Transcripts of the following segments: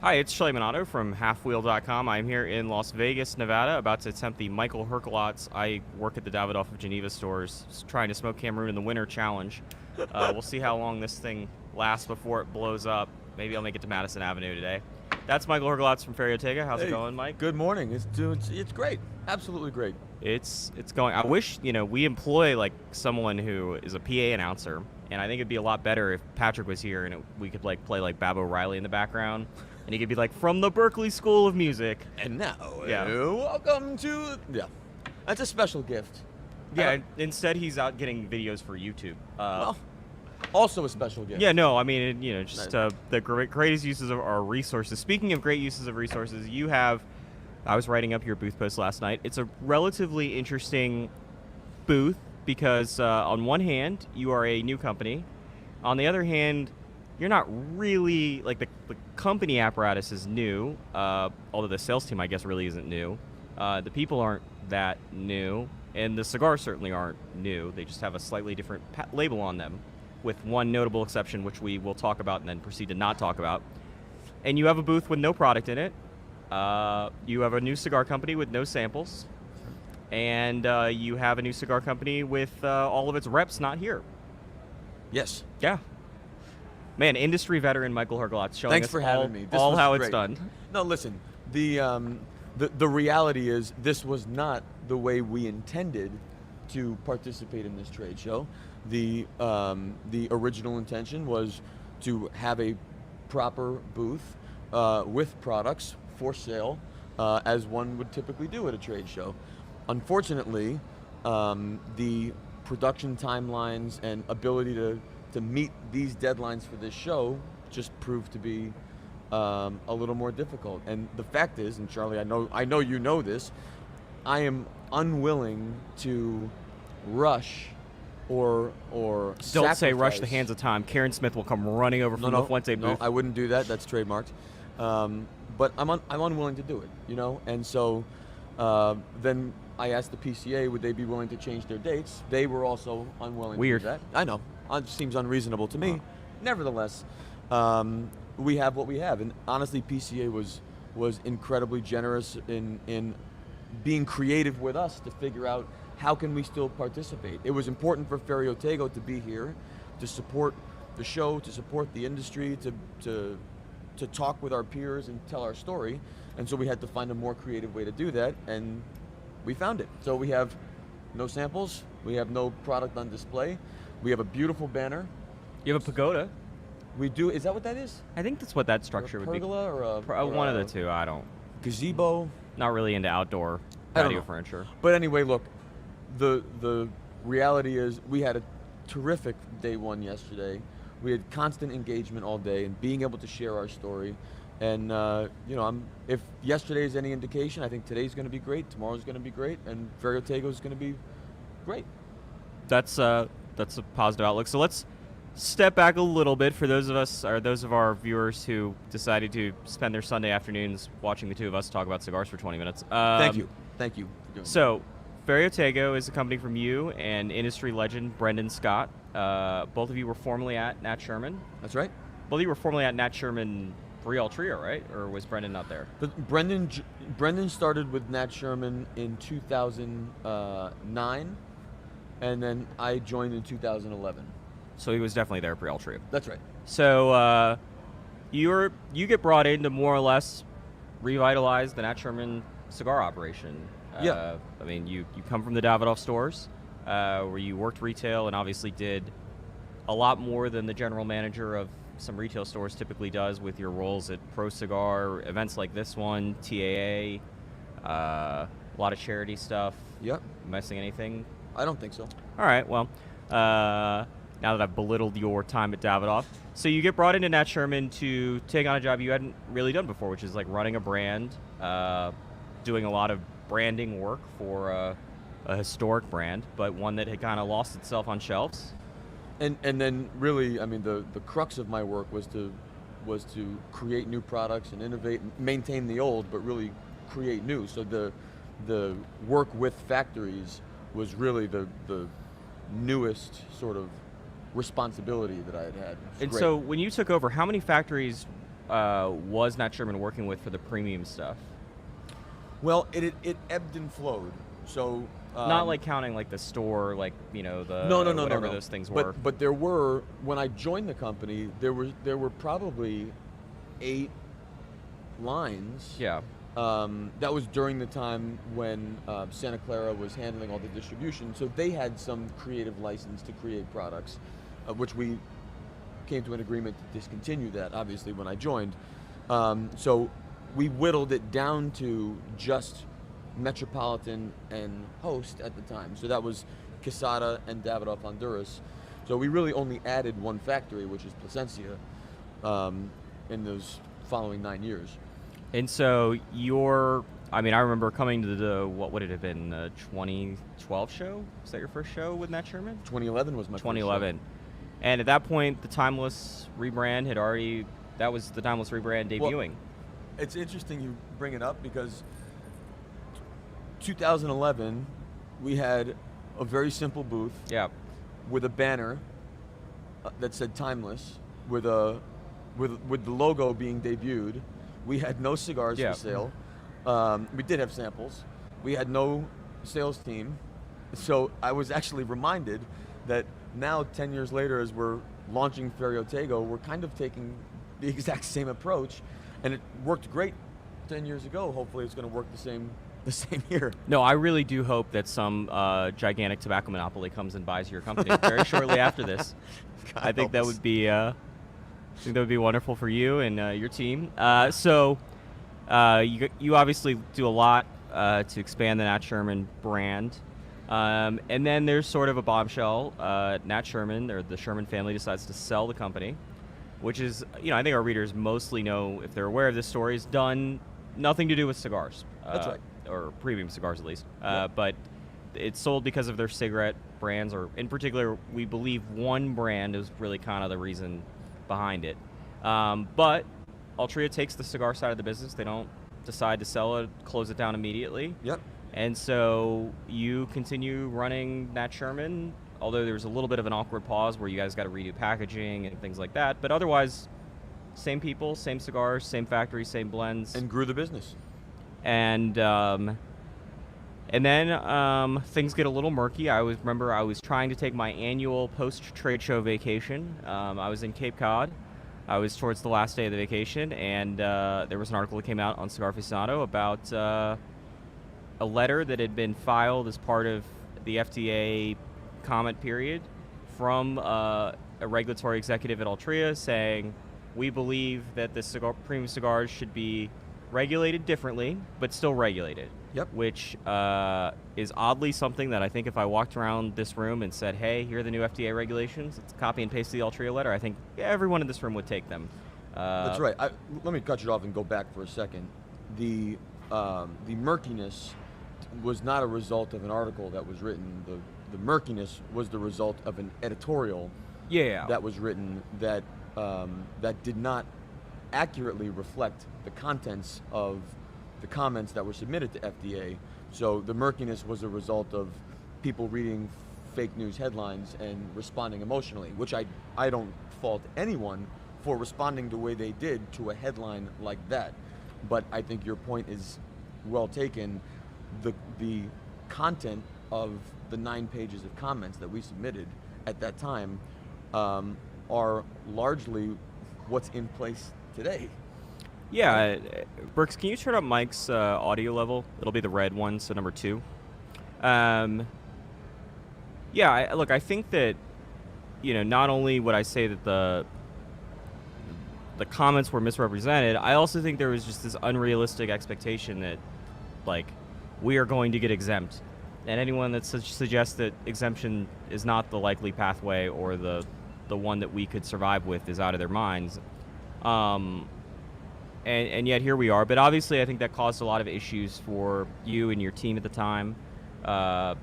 Hi, it's Shlayman from halfwheel.com. I'm here in Las Vegas, Nevada, about to attempt the Michael Herklots. I work at the Davidoff of Geneva stores, trying to smoke Cameroon in the winter challenge. We'll see how long this thing lasts before it blows up. Maybe I'll make it to Madison Avenue today. That's Michael Herklots from Ferio Tego. How's it going, Mike? Good morning. It's great. Absolutely great. It's going. I wish, we employ like someone who is a PA announcer, and I think it'd be a lot better if Patrick was here and we could like play like Bab O'Reilly in the background. And he could be like, from the Berklee School of Music. And now, Yeah. welcome to... Yeah, that's a special gift. Yeah, instead he's out getting videos for YouTube. Well, also a special gift. Yeah, no, I mean, just the greatest uses of our resources. Speaking of great uses of resources, you have... I was writing up your booth post last night. It's a relatively interesting booth because on one hand, you are a new company. On the other hand, you're not really, like, the company apparatus is new, although the sales team, I guess, really isn't new. The people aren't that new, and the cigars certainly aren't new. They just have a slightly different label on them, with one notable exception, which we will talk about and then proceed to not talk about. And you have a booth with no product in it. You have a new cigar company with no samples. And you have a new cigar company with all of its reps not here. Yes. Yeah. Man, industry veteran Michael Herklots showing Thanks us for having me. This all was how great. it's done. No, listen. The reality is this was not the way we intended to participate in this trade show. The original intention was to have a proper booth with products for sale, as one would typically do at a trade show. Unfortunately, the production timelines and ability to meet these deadlines for this show just proved to be a little more difficult. And the fact is, and Charlie, I know you know this, I am unwilling to rush or Don't say rush the sacrifice. hands of time. Karen Smith will come running over from the Fuente booth. No, I wouldn't do that. That's trademarked. But I'm unwilling to do it, And so then I asked the PCA, would they be willing to change their dates? They were also unwilling Weird. to do that. I know. It seems unreasonable to me. Nevertheless, we have what we have. And honestly, PCA was incredibly generous in being creative with us to figure out how can we still participate. It was important for Ferio Tego to be here, to support the show, to support the industry, to talk with our peers and tell our story. And so we had to find a more creative way to do that, and we found it. So we have no samples, we have no product on display, we have a beautiful banner. You have a pagoda. We do, is that what that is? I think that's what that structure would be. Pergola or One of the two. I don't. Gazebo? Not really into outdoor I don't patio know. furniture. But anyway, look, the reality is we had a terrific day one yesterday. We had constant engagement all day and being able to share our story. And, if yesterday is any indication, I think today's going to be great, tomorrow's going to be great, and Ferio Tego is going to be great. That's a positive outlook. So let's step back a little bit for those of our viewers who decided to spend their Sunday afternoons watching the two of us talk about cigars for 20 minutes. Thank you for doing that. So, Ferio Tego is a company from you and industry legend Brendon Scott. Both of you were formerly at Nat Sherman. That's right. Both of you were formerly at Nat Sherman Brielle Trio, right? Or was Brendon not there? But Brendon started with Nat Sherman in 2009, and then I joined in 2011. So he was definitely there at Brielle Trio. That's right. So you get brought in to more or less revitalize the Nat Sherman cigar operation. Yeah. I mean, you come from the Davidoff stores, where you worked retail and obviously did a lot more than the general manager of some retail stores typically does with your roles at Pro Cigar, events like this one, TAA, a lot of charity stuff. Yep. Missing anything? I don't think so. All right, well, now that I've belittled your time at Davidoff, so you get brought into Nat Sherman to take on a job you hadn't really done before, which is like running a brand, doing a lot of branding work for a historic brand, but one that had kind of lost itself on shelves. And then really, I mean, the crux of my work was to create new products and innovate, and maintain the old, but really create new. So the work with factories was really the newest sort of responsibility that I had. And so when you took over, how many factories was Nat Sherman working with for the premium stuff? Well, it ebbed and flowed. So Not like counting like the store, like the no, whatever those things were. But there were, when I joined the company, there were probably 8 lines. Yeah. That was during the time when Santa Clara was handling all the distribution, so they had some creative license to create products, which we came to an agreement to discontinue that, obviously, when I joined. So we whittled it down to just Metropolitan and Host at the time. So that was Quesada and Davidoff Honduras. So we really only added one factory, which is Plasencia, in those following 9 years. And so I remember coming to what would it have been, the 2012 show? Was that your first show with Nat Sherman? 2011 was my 2011. first show. And at that point, the Timeless rebrand that was the Timeless rebrand debuting. Well, it's interesting you bring it up because 2011, we had a very simple booth. Yeah. With a banner that said Timeless, with the logo being debuted. We had no cigars for sale. We did have samples. We had no sales team. So I was actually reminded that now, 10 years later, as we're launching Ferio Tego, we're kind of taking the exact same approach, and it worked great 10 years ago. Hopefully it's going to work the same year. No, I really do hope that some gigantic tobacco monopoly comes and buys your company very shortly after this. I think that would be wonderful for you and your team. So you obviously do a lot to expand the Nat Sherman brand. And then there's sort of a bombshell. Nat Sherman, or the Sherman family, decides to sell the company, which is, I think our readers mostly know, if they're aware of this story, is done nothing to do with cigars. That's right. Or premium cigars, at least. Yep. But it's sold because of their cigarette brands, or in particular, we believe one brand is really kind of the reason behind it. But Altria takes the cigar side of the business. They don't decide to sell it, close it down immediately. Yep. And so you continue running Nat Sherman, although there's a little bit of an awkward pause where you guys got to redo packaging and things like that. But otherwise, same people, same cigars, same factory, same blends. And grew the business. And then things get a little murky. I was trying to take my annual post-trade show vacation. I was in Cape Cod. I was towards the last day of the vacation, and there was an article that came out on Cigar Aficionado about a letter that had been filed as part of the FDA comment period from a regulatory executive at Altria saying, we believe that the premium cigars should be regulated differently, but still regulated. Yep. Which is oddly something that I think if I walked around this room and said, hey, here are the new FDA regulations, let's copy and paste the Altria letter, I think everyone in this room would take them. That's right. Let me cut you off and go back for a second. The murkiness was not a result of an article that was written. The murkiness was the result of an editorial that was written that did not accurately reflect the contents of the comments that were submitted to FDA. So the murkiness was a result of people reading fake news headlines and responding emotionally, which I don't fault anyone for responding the way they did to a headline like that. But I think your point is well taken. The content of the 9 pages of comments that we submitted at that time are largely what's in place today. Yeah, Brooks, can you turn up Mike's audio level? It'll be the red one, so number 2. Look, I think that, not only would I say that the comments were misrepresented, I also think there was just this unrealistic expectation that, like, we are going to get exempt. And anyone that suggests that exemption is not the likely pathway or the one that we could survive with is out of their minds. And yet here we are. But obviously I think that caused a lot of issues for you and your team at the time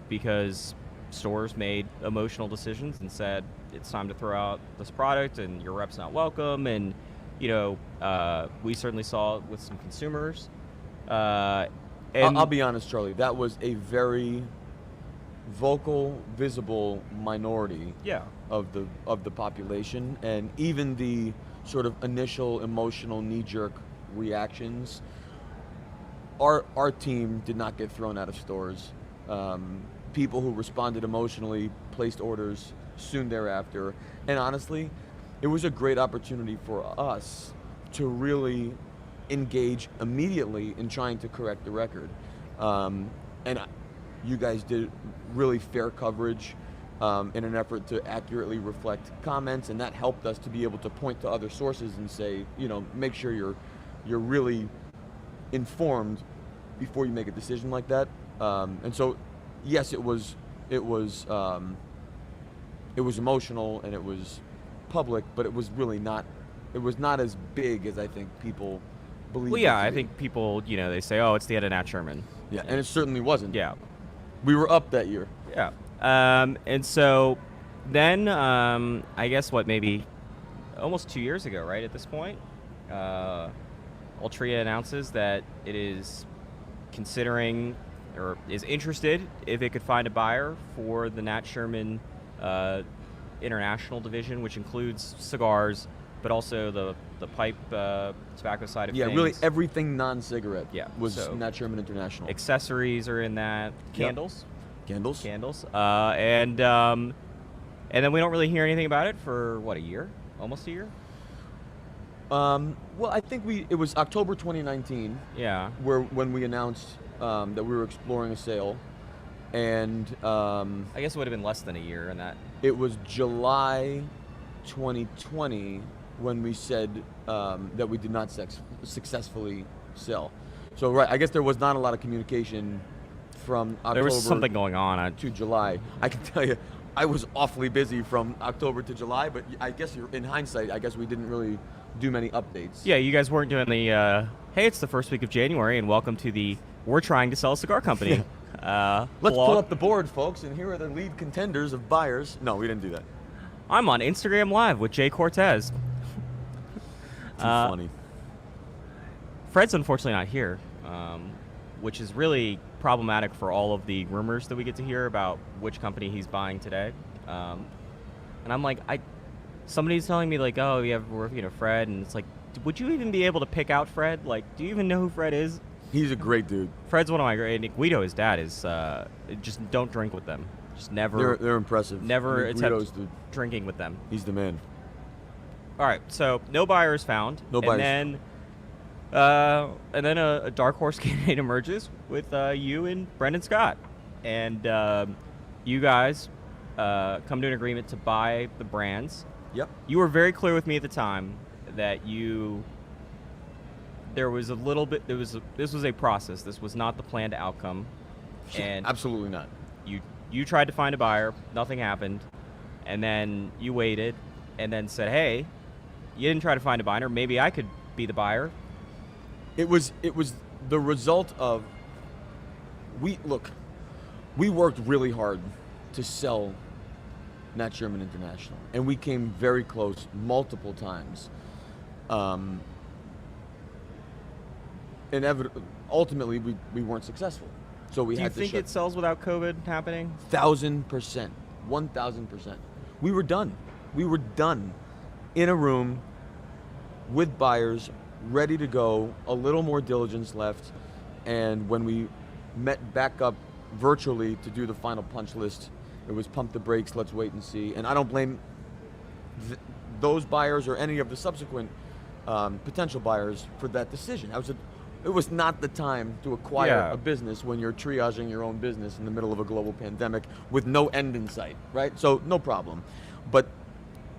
because stores made emotional decisions and said, it's time to throw out this product and your rep's not welcome. And, we certainly saw it with some consumers. And I'll be honest, Charlie, that was a very vocal, visible minority of the population. And even sort of initial emotional knee-jerk reactions, our team did not get thrown out of stores. People who responded emotionally placed orders soon thereafter, and honestly, it was a great opportunity for us to really engage immediately in trying to correct the record. You guys did really fair coverage in an effort to accurately reflect comments, and that helped us to be able to point to other sources and say, make sure you're really informed before you make a decision like that. And so, yes, it was emotional and it was public, but it was really not. It was not as big as I think people believe. Well, yeah, I think people, they say, oh, it's the end of Nat Sherman. Yeah, and it certainly wasn't. Yeah. We were up that year. Yeah. And so then, I guess maybe almost 2 years ago, right, at this point, Altria announces that it is considering or is interested if it could find a buyer for the Nat Sherman international division, which includes cigars, but also the pipe tobacco side of things. Yeah, really everything non-cigarette was so Nat Sherman International. Accessories are in that. Candles. Candles. And then we don't really hear anything about it for, a year? Almost a year? Well, I think it was October 2019. Yeah. When we announced that we were exploring a sale, and I guess it would have been less than a year in that. It was July 2020 when we said that we did not successfully sell. So I guess there was not a lot of communication from October. There was something going on to July. I can tell you, I was awfully busy from October to July, but I guess in hindsight, I guess we didn't really do many updates. Yeah, you guys weren't doing the, hey, it's the first week of January, and welcome to the We're Trying to Sell a Cigar Company. Let's pull up the board, folks, and here are the lead contenders of buyers. No, we didn't do that. I'm on Instagram Live with Jay Cortez. Too funny. Fred's unfortunately not here, which is really problematic for all of the rumors that we get to hear about which company he's buying today. And I'm like, somebody's telling me like, oh, we're working with Fred, and it's like, would you even be able to pick out Fred? Like, do you even know who Fred is? He's a great dude. Fred's one of my great. Guido, his dad, is just don't drink with them. Just never. They're impressive. Never attempt drinking with them. He's the man. All right, so no buyers found. No buyers. And then a dark horse candidate emerges with you and Brendon Scott, and you guys come to an agreement to buy the brands. Yep. You were very clear with me at the time that there was a little bit. This was a process. This was not the planned outcome. And absolutely not. You tried to find a buyer. Nothing happened, and then you waited, and then said, "Hey, you didn't try to find a buyer. Maybe I could be the buyer." It was the result of we worked really hard to sell Nat Sherman International, and we came very close multiple times. Ultimately, we weren't successful. So we had to. Do you think it sells without COVID happening? 1,000%, 1,000%. We were done. We were done in a room with buyers, ready to go. A little more diligence left, and when we met back up virtually to do the final punch list, it was pump the brakes. Let's wait and see. And I don't blame those buyers or any of the subsequent potential buyers for that decision. It was not the time to acquire a business when you're triaging your own business in the middle of a global pandemic with no end in sight, right? So no problem. But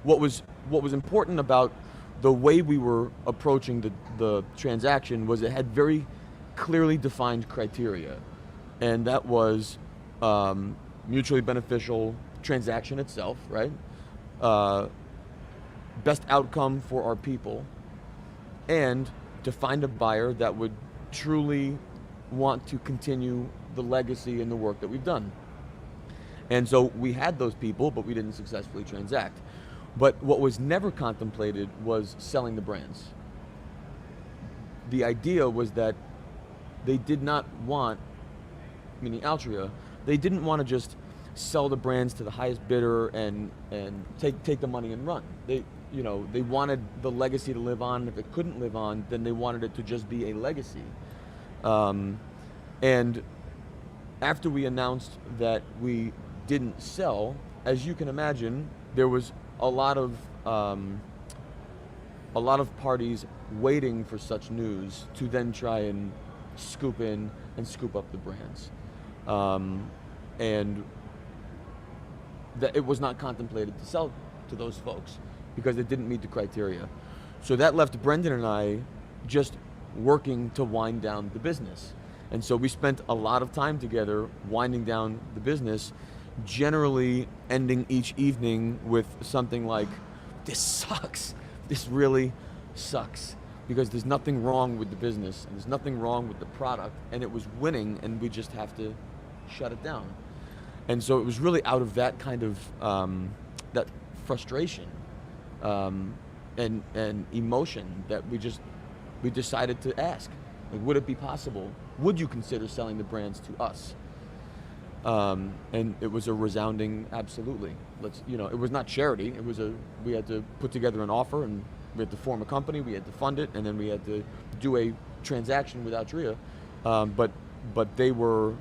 what was important about the way we were approaching the transaction was it had very clearly defined criteria, and that was mutually beneficial transaction itself, right? Best outcome for our people, and to find a buyer that would truly want to continue the legacy and the work that we've done. And so we had those people, but we didn't successfully transact. But what was never contemplated was selling the brands. The idea was that they did not want, meaning Altria, they didn't want to just sell the brands to the highest bidder and take the money and run. they wanted the legacy to live on. If it couldn't live on, then they wanted it to just be a legacy. And after we announced that we didn't sell, as you can imagine, there was a lot of parties waiting for such news to then try and scoop in and scoop up the brands. And that it was not contemplated to sell to those folks because it didn't meet the criteria. So that left Brendon and I just working to wind down the business. And so we spent a lot of time together winding down the business, generally ending each evening with something like, this sucks. This really sucks. Because there's nothing wrong with the business, and there's nothing wrong with the product, and it was winning, and we just have to shut it down. And so it was really out of that kind of, that frustration and emotion that we decided to ask, like, would it be possible? Would you consider selling the brands to us? And it was a resounding absolutely. It was not charity. We had to put together an offer, and we had to form a company, we had to fund it, and then we had to do a transaction with Altria. But they were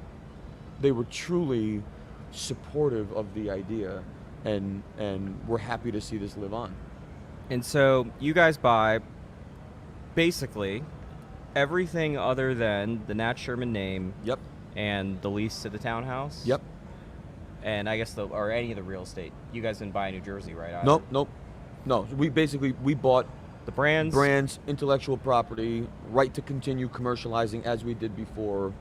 truly supportive of the idea, and we're happy to see this live on. And so you guys buy basically everything other than the Nat Sherman name. Yep. And the lease to the townhouse. Yep. And I guess or any of the real estate. You guys didn't buy in New Jersey, right? Nope. No. We bought the brands, intellectual property, right to continue commercializing as we did before.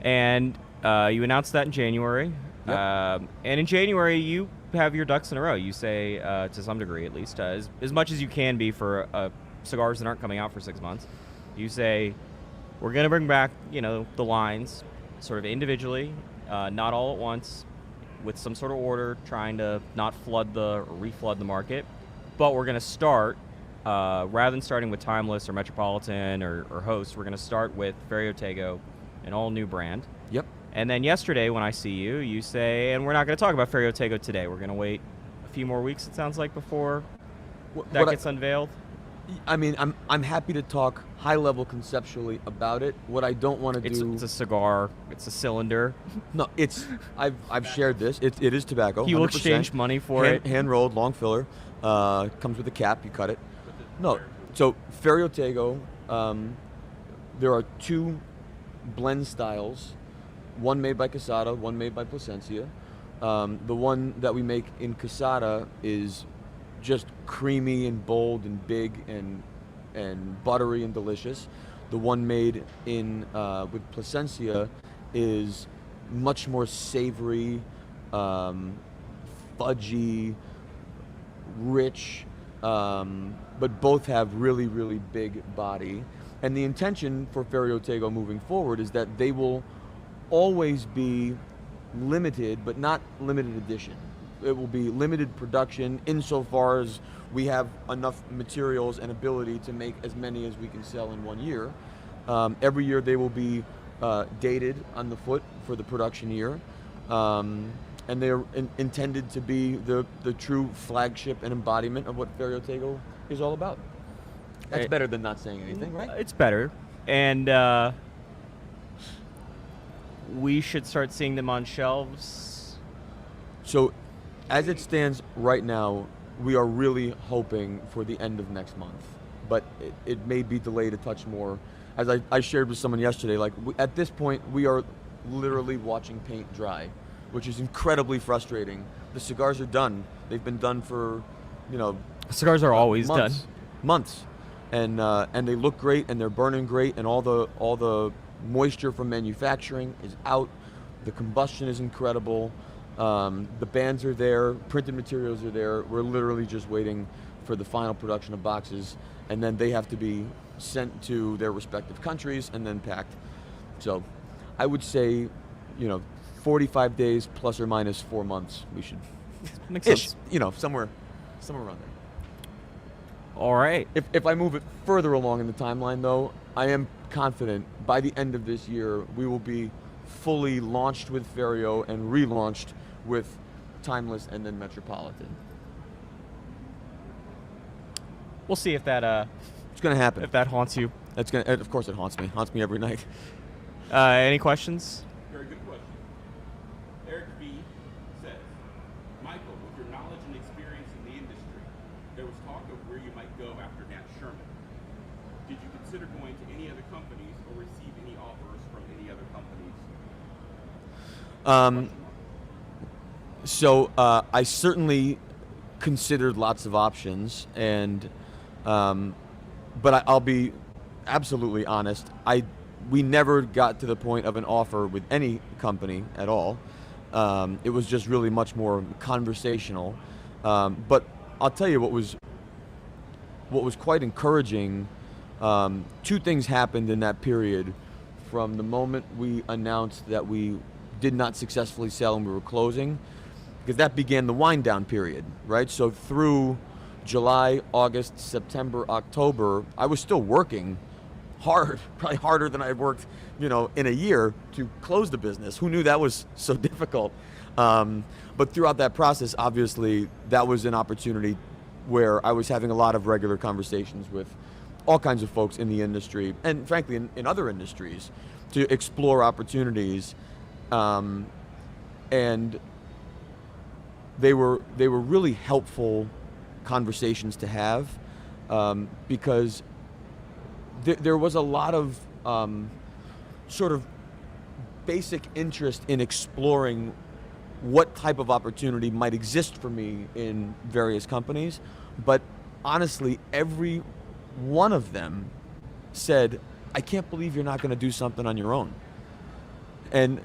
And you announced that in January. Yep. And in January, you have your ducks in a row. You say, to some degree at least, as much as you can be for cigars that aren't coming out for 6 months. You say, we're going to bring back, the lines sort of individually, not all at once, with some sort of order, trying to not reflood the market. But we're going to start, rather than starting with Timeless or Metropolitan or Host, we're going to start with Ferio Tego, an all-new brand. Yep. And then yesterday when I see you, you say, and we're not going to talk about Ferio Tego today. We're going to wait a few more weeks, it sounds like, before that gets unveiled. I mean, I'm happy to talk high level conceptually about it. What I don't want to do. It's a cigar. It's a cylinder. No, I've shared this. It is tobacco. You will exchange money for it. Hand rolled, long filler. Comes with a cap. You cut it. No. So Ferio Tego. There are two blend styles. One made by Casada. One made by Plasencia. The one that we make in Casada is just creamy and bold and big and buttery and delicious. The one made in with Plasencia is much more savory, fudgy, rich, but both have really, really big body. And the intention for Ferio Tego moving forward is that they will always be limited, but not limited edition. It will be limited production insofar as we have enough materials and ability to make as many as we can sell in 1 year. Every year they will be dated on the foot for the production year. And they're intended to be the true flagship and embodiment of what Ferio Tego is all about. That's better than not saying anything, right? It's better. And we should start seeing them on shelves. So, as it stands right now, we are really hoping for the end of next month. But it may be delayed a touch more. As I shared with someone yesterday, at this point, we are literally watching paint dry, which is incredibly frustrating. The cigars are done. They've been done for, cigars are always months, and they look great, and they're burning great, and all the moisture from manufacturing is out. The combustion is incredible. The bands are there. Printed materials are there. We're literally just waiting for the final production of boxes, and then they have to be sent to their respective countries and then packed. So, I would say, 45 days plus or minus 4 months. We should, makes sense. Somewhere around there. All right. If I move it further along in the timeline, though, I am confident by the end of this year we will be fully launched with Ferio and relaunched with Timeless and then Metropolitan. we'll see if that It's gonna happen. if that haunts you. Of course, it haunts me. Haunts me every night. Any questions? Very good question. Eric B. says, Michael, with your knowledge and experience in the industry, there was talk of where you might go after Nat Sherman. Did you consider going to any other companies or receive any offers from any other companies? So I certainly considered lots of options, and but I'll be absolutely honest. We never got to the point of an offer with any company at all. It was just really much more conversational. But I'll tell you what was quite encouraging. Two things happened in that period. From the moment we announced that we did not successfully sell and we were closing, because that began the wind down period, right? So through July, August, September, October, I was still working hard, probably harder than I've worked, in a year to close the business. Who knew that was so difficult? But throughout that process, obviously, that was an opportunity where I was having a lot of regular conversations with all kinds of folks in the industry, and frankly, in other industries, to explore opportunities. And they were really helpful conversations to have, because there was a lot of sort of basic interest in exploring what type of opportunity might exist for me in various companies. But honestly, every one of them said, I can't believe you're not going to do something on your own. And,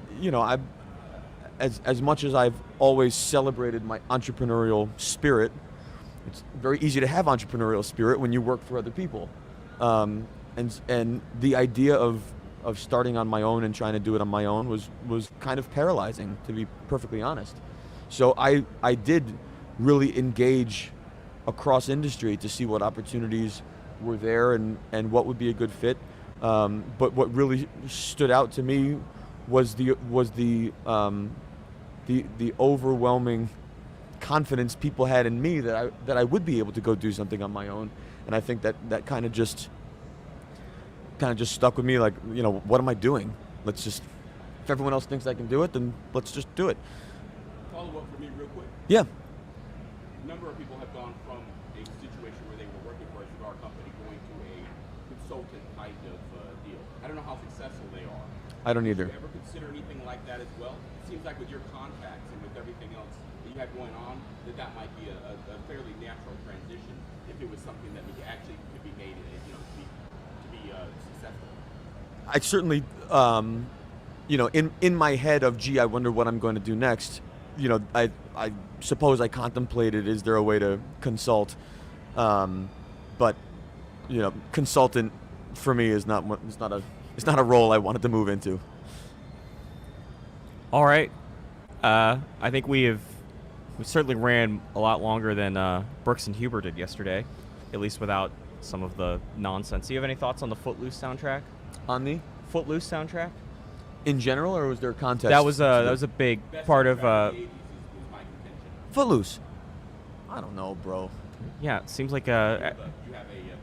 as much as I've always celebrated my entrepreneurial spirit, it's very easy to have entrepreneurial spirit when you work for other people. And the idea of starting on my own and trying to do it on my own was kind of paralyzing, to be perfectly honest. So I did really engage across industry to see what opportunities were there and what would be a good fit. But what really stood out to me was the overwhelming confidence people had in me that I would be able to go do something on my own. And I think that kind of just stuck with me. Like, what am I doing? Let's just, if everyone else thinks I can do it, then let's just do it. Follow up for me real quick. Yeah. A number of people have gone from a situation where they were working for a cigar company going to a consultant kind of deal. I don't know how successful they are. I don't either. Did you ever consider anything like that as well? It seems like with your contacts and with everything else that you had going on, that might be a fairly natural transition if it was something that actually could be made, to be successful. I certainly, in my head of, gee, I wonder what I'm going to do next. I suppose I contemplated, is there a way to consult? But, consultant for me is not a role I wanted to move into. All right. I think we certainly ran a lot longer than Brooks and Huber did yesterday, at least without some of the nonsense. Do you have any thoughts on the Footloose soundtrack? On the Footloose soundtrack? in general, or was there context? That was a big part of. Footloose. I don't know, bro. Yeah, it seems like You have a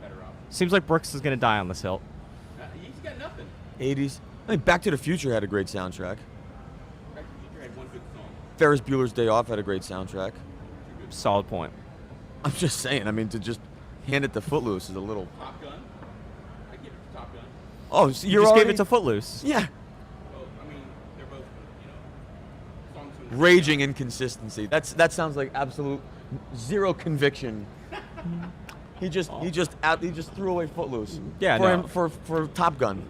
better option. seems like Brooks is gonna die on this hill. He's got nothing. 80s. I mean, Back to the Future had a great soundtrack. Back to the Future had one good song. Ferris Bueller's Day Off had a great soundtrack. Solid point. I'm just saying. I mean, to just hand it to Footloose is a little. Top Gun. I give it to Top Gun. Oh, so You just gave it to Footloose. Yeah. Well, I mean, they're both, songs from Raging inconsistency. That sounds like absolute zero conviction. He just threw away Footloose. Yeah, for no. him, for Top Gun.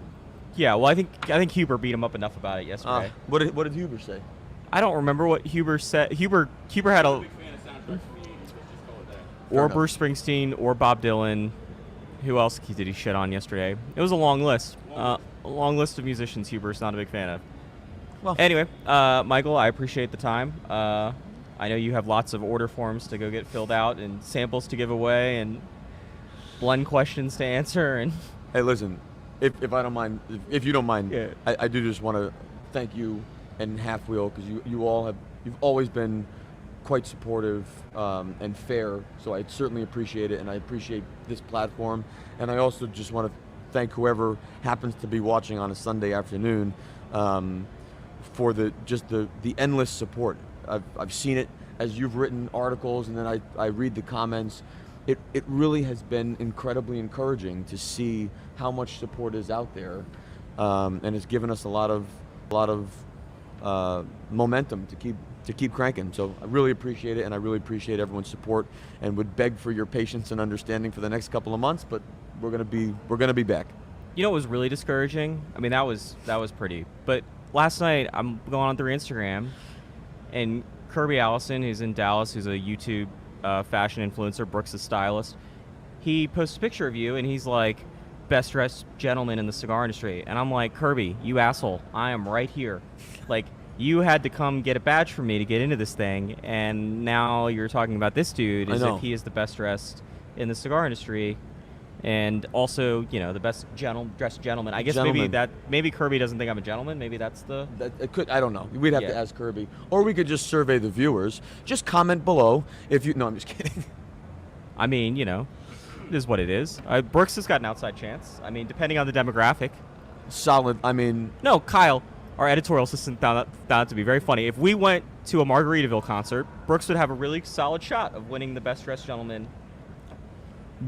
Yeah, well, I think Huber beat him up enough about it yesterday. What did Huber say? I don't remember what Huber said. Huber had I'm a a big fan of soundtracks from the 80s, let's just call it that. Fair or enough. Bruce Springsteen or Bob Dylan. Who else did he shit on yesterday? It was a long list. A long list of musicians Huber's not a big fan of. Well, Anyway, Michael, I appreciate the time. I know you have lots of order forms to go get filled out and samples to give away and blend questions to answer. And hey, listen, if I don't mind, if you don't mind, Yeah. I do just want to thank you and Half Wheel, because you've always been quite supportive and fair. So I certainly appreciate it, and I appreciate this platform. And I also just want to thank whoever happens to be watching on a Sunday afternoon for the endless support. I've seen it as you've written articles, and then I read the comments. It really has been incredibly encouraging to see how much support is out there, and it's given us a lot of momentum to keep cranking. So I really appreciate it, and I really appreciate everyone's support, and would beg for your patience and understanding for the next couple of months. But we're gonna be back. You know what was really discouraging? I mean, that was pretty. But last night, I'm going on through Instagram, and Kirby Allison, who's in Dallas, who's a YouTube fashion influencer, Brooks' stylist, he posts a picture of you, and he's like, best dressed gentleman in the cigar industry. And I'm like, Kirby, you asshole, I am right here. Like, you had to come get a badge from me to get into this thing, and now you're talking about this dude as if he is the best dressed in the cigar industry. And also, you know, the best dressed gentleman. I guess maybe Kirby doesn't think I'm a gentleman. Maybe that's the... It could, I don't know. We'd have to ask Kirby. Or we could just survey the viewers. Just comment below if you... No, I'm just kidding. I mean, you know, it is what it is. Brooks has got an outside chance. I mean, depending on the demographic. Solid. I mean... No, Kyle, our editorial assistant, found that to be very funny. If we went to a Margaritaville concert, Brooks would have a really solid shot of winning the best dressed gentleman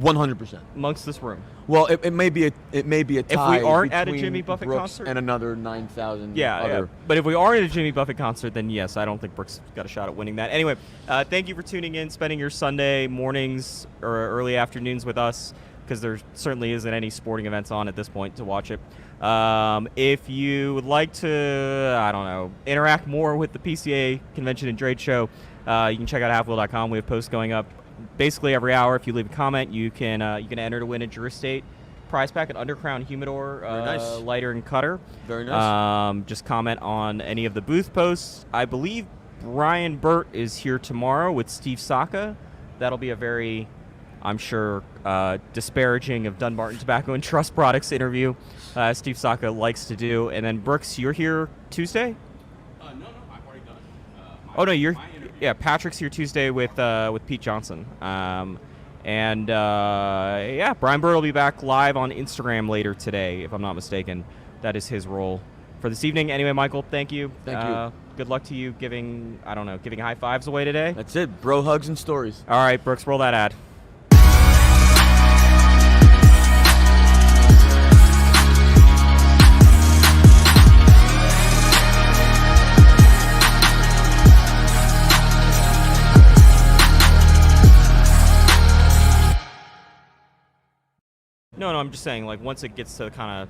100% amongst this room. Well, it may be a tie. If we aren't at a Jimmy Buffett Brooks concert and another 9,000 yeah. other. But if we are at a Jimmy Buffett concert, then yes, I don't think Brooks got a shot at winning that. Anyway, thank you for tuning in, spending your Sunday mornings or early afternoons with us, because there certainly isn't any sporting events on at this point to watch it. If you would like to, I don't know, interact more with the PCA Convention and Trade Show, you can check out halfwheel.com. We have posts going up basically every hour. If you leave a comment, you can enter to win a Juristate prize pack, an Undercrown Humidor lighter and cutter. Very nice. Just comment on any of the booth posts. I believe Brian Burt is here tomorrow with Steve Saka. That'll be a very, I'm sure, disparaging of Dunbarton Tobacco and Trust Products interview. Steve Saka likes to do. And then Brooks, you're here Tuesday? No, I've already done. Oh no, yeah. Patrick's here Tuesday with Pete Johnson. Yeah, Brian Bird will be back live on Instagram later today, if I'm not mistaken. That is his role for this evening. Anyway, Michael, thank you. Thank you. Good luck to you giving high fives away today. That's it. Bro hugs and stories. All right, Brooks, roll that ad. No, I'm just saying, like, once it gets to kind of